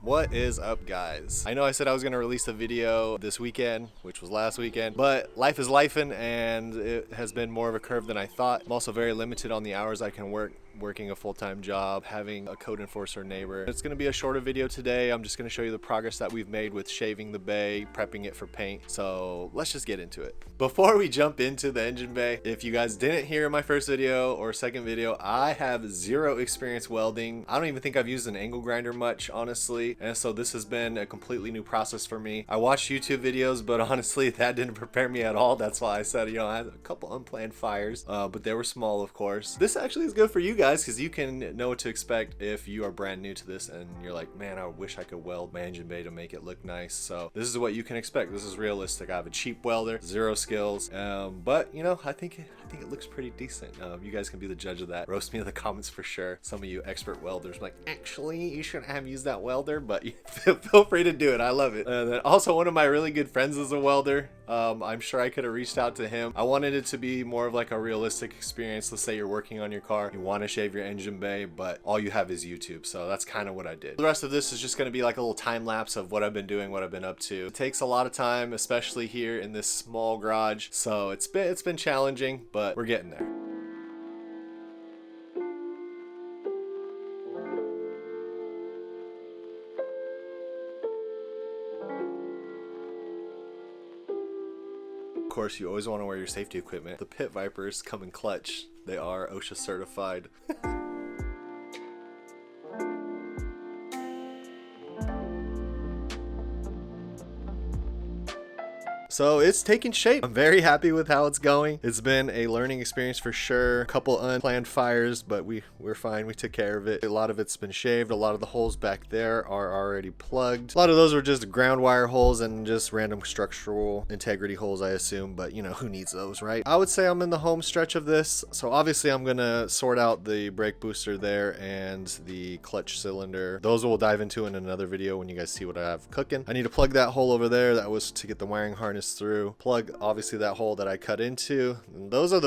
What is up, guys? I know I said I was going to release a video this weekend, which was last weekend, but life is lifing and it has been more of a curve than I thought. I'm also very limited on the hours I can working a full-time job, having a code enforcer neighbor. It's going to be a shorter video today. I'm just going to show you the progress that we've made with shaving the bay, prepping it for paint. So let's just get into it. Before we jump into the engine bay, if you guys didn't hear my first video or second video, I have zero experience welding. I don't even think I've used an angle grinder much, honestly. And so this has been a completely new process for me. I watched YouTube videos, but honestly, that didn't prepare me at all. That's why I said, you know, I had a couple unplanned fires, but they were small, of course. This actually is good for you guys, because you can know what to expect if you are brand new to this and you're like, man, I wish I could weld my engine bay to make it look nice. So this is what you can expect. This is realistic. I have a cheap welder, zero skills, but you know, I think it looks pretty decent. You guys can be the judge of that. Roast me in the comments for sure. Some of you expert welders like, actually, you shouldn't have used that welder, but feel free to do it. I love it. And then also, one of my really good friends is a welder. I'm sure I could have reached out to him. I wanted it to be more of like a realistic experience. Let's say you're working on your car, you want to shave your engine bay, but all you have is YouTube. So that's kind of what I did. The rest of this is just going to be like a little time lapse of what I've been doing, what I've been up to. It takes a lot of time, especially here in this small garage. So it's been challenging, but we're getting there. Of course, you always want to wear your safety equipment. The Pit Vipers come in clutch. They are OSHA certified. So it's taking shape. I'm very happy with how it's going. It's been a learning experience for sure. A couple unplanned fires, but we're fine. We took care of it. A lot of it's been shaved. A lot of the holes back there are already plugged. A lot of those were just ground wire holes and just random structural integrity holes, I assume, but you know, who needs those, right? I would say I'm in the home stretch of this. So obviously I'm gonna sort out the brake booster there and the clutch cylinder. Those we'll dive into in another video when you guys see what I have cooking. I need to plug that hole over there. That was to get the wiring harness through. Plug obviously that hole that I cut into. And those are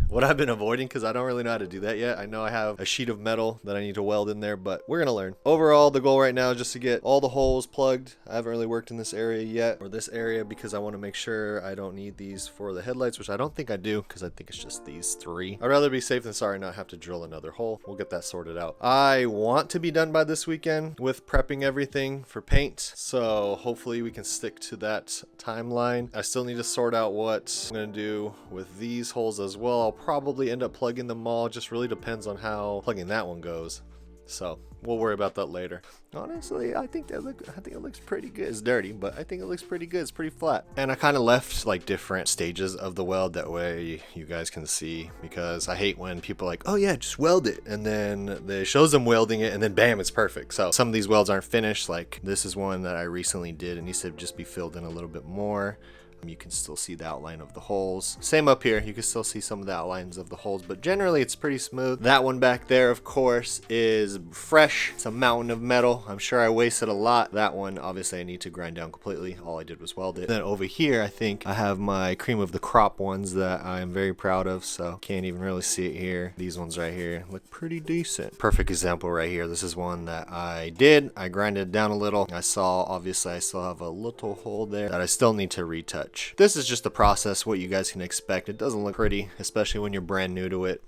what I've been avoiding because I don't really know how to do that yet. I know I have a sheet of metal that I need to weld in there, but we're gonna learn. Overall, the goal right now is just to get all the holes plugged. I haven't really worked in this area yet, or this area, because I want to make sure I don't need these for the headlights, which I don't think I do, because I think it's just these three. I'd rather be safe than sorry, not have to drill another hole. We'll get that sorted out. I want to be done by this weekend with prepping everything for paint, so hopefully we can stick to that timeline. I still need to sort out what I'm going to do with these holes as well. I'll probably end up plugging them all. Just really depends on how plugging that one goes. So we'll worry about that later. Honestly, I think it looks pretty good. It's dirty, but I think it looks pretty good. It's pretty flat. And I kind of left like different stages of the weld. That way you guys can see, because I hate when people are like, oh yeah, just weld it. And then they shows them welding it and then bam, it's perfect. So some of these welds aren't finished. Like this is one that I recently did and needs to just be filled in a little bit more. You can still see the outline of the holes. Same up here, you can still see some of the outlines of the holes, but generally it's pretty smooth. That one back there, of course, is fresh. It's a mountain of metal. I'm sure I wasted a lot. That one, obviously, I need to grind down completely. All I did was weld it. Then over here, I think I have my cream of the crop ones that I'm very proud of, so can't even really see it here. These ones right here look pretty decent. Perfect example right here. This is one that I did. I grinded it down a little. Obviously, I still have a little hole there that I still need to retouch. This is just the process, what you guys can expect. It doesn't look pretty, especially when you're brand new to it.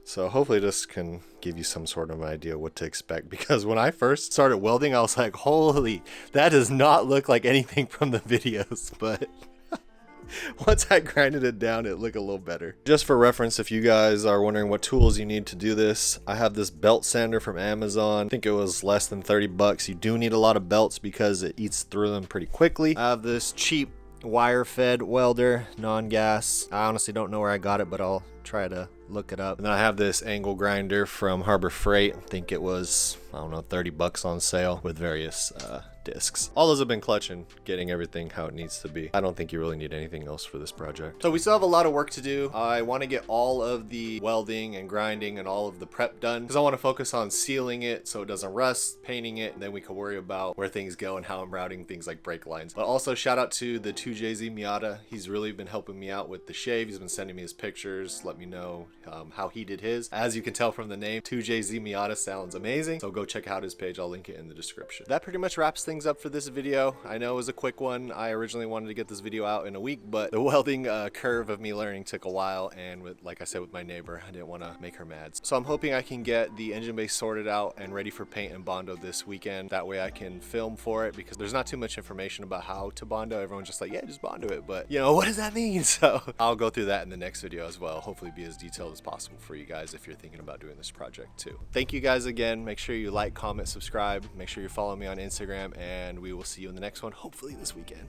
So hopefully this can give you some sort of idea what to expect, because when I first started welding, I was like, holy, that does not look like anything from the videos, but once I grinded it down, it looked a little better. Just for reference, if you guys are wondering what tools you need to do this, I have this belt sander from Amazon. I think it was less than 30 bucks. You do need a lot of belts because it eats through them pretty quickly. I have this cheap wire fed welder, non-gas. I honestly don't know where I got it, but I'll try to look it up. And then I have this angle grinder from Harbor Freight. I think it was, I don't know, 30 bucks on sale with various discs. All those have been clutch in getting everything how it needs to be. I don't think you really need anything else for this project. So we still have a lot of work to do. I want to get all of the welding and grinding and all of the prep done because I want to focus on sealing it so it doesn't rust, painting it, and then we can worry about where things go and how I'm routing things like brake lines. But also shout out to the 2JZ Miata. He's really been helping me out with the shave. He's been sending me his pictures, let me know how he did his. As you can tell from the name, 2JZ Miata sounds amazing. So go go check out his page. I'll link it in the description. That pretty much wraps things up for this video. I know it was a quick one. I originally wanted to get this video out in a week, but the welding curve of me learning took a while, and like I said, with my neighbor, I didn't want to make her mad. So I'm hoping I can get the engine bay sorted out and ready for paint and bondo this weekend. That way I can film for it, because there's not too much information about how to bondo. Everyone's just like, yeah, just bondo it, but you know, what does that mean? So I'll go through that in the next video as well. Hopefully be as detailed as possible for you guys if you're thinking about doing this project too. Thank you guys again. Make sure you like, comment, subscribe. Make sure you follow me on Instagram, and we will see you in the next one, hopefully this weekend.